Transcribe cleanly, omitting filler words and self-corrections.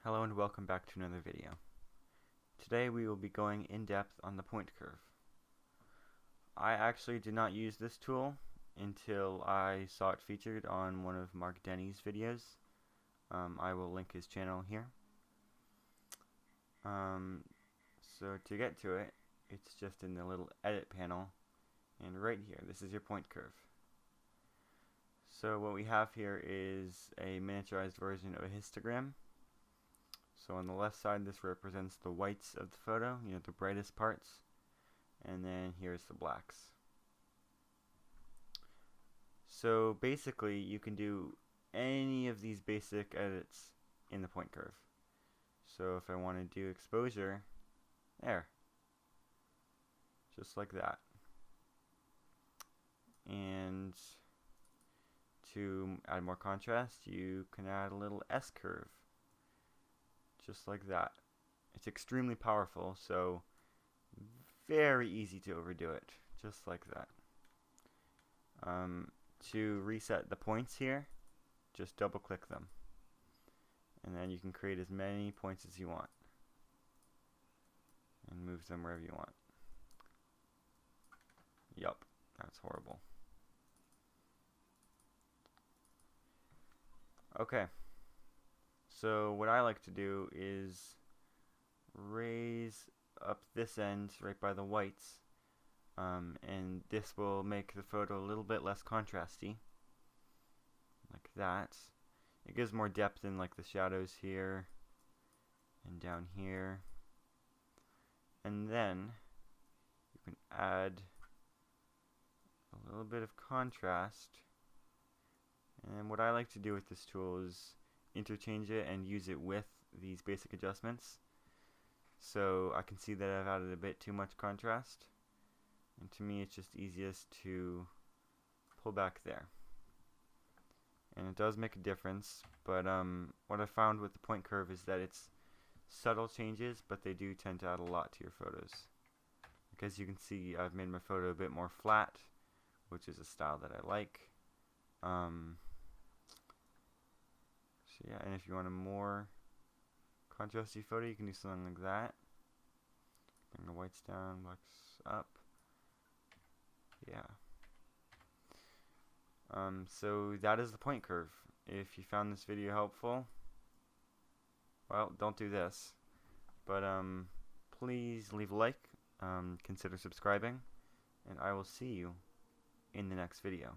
Hello and welcome back to another video. Today we will be going in depth on the point curve. I actually did not use this tool until I saw it featured on one of Mark Denny's videos. I will link his channel here. So to get to it, it's just in the little edit panel, and right here, this is your point curve. So what we have here is a miniaturized version of a histogram. So on the left side, this represents the whites of the photo, the brightest parts, and then here's the blacks. So basically, you can do any of these basic edits in the point curve. So if I want to do exposure, there, just like that. And to add more contrast, you can add a little S-curve. Just like that. It's extremely powerful, so very easy to overdo it. Just like that. To reset the points here, just double click them. And then you can create as many points as you want. And move them wherever you want. Yup, that's horrible. Okay. So what I like to do is raise up this end right by the whites, and this will make the photo a little bit less contrasty, like that. It gives more depth in like the shadows here and down here, and then you can add a little bit of contrast. And what I like to do with this tool is interchange it and use it with these basic adjustments, so I can see that I've added a bit too much contrast, and to me it's just easiest to pull back there. And it does make a difference, but what I found with the point curve is that it's subtle changes, but they do tend to add a lot to your photos. As you can see, I've made my photo a bit more flat, which is a style that I like. So yeah, and if you want a more contrasty photo, you can do something like that. Bring the whites down, blacks up. Yeah. So that is the point curve. If you found this video helpful, well, don't do this. But please leave a like, consider subscribing, and I will see you in the next video.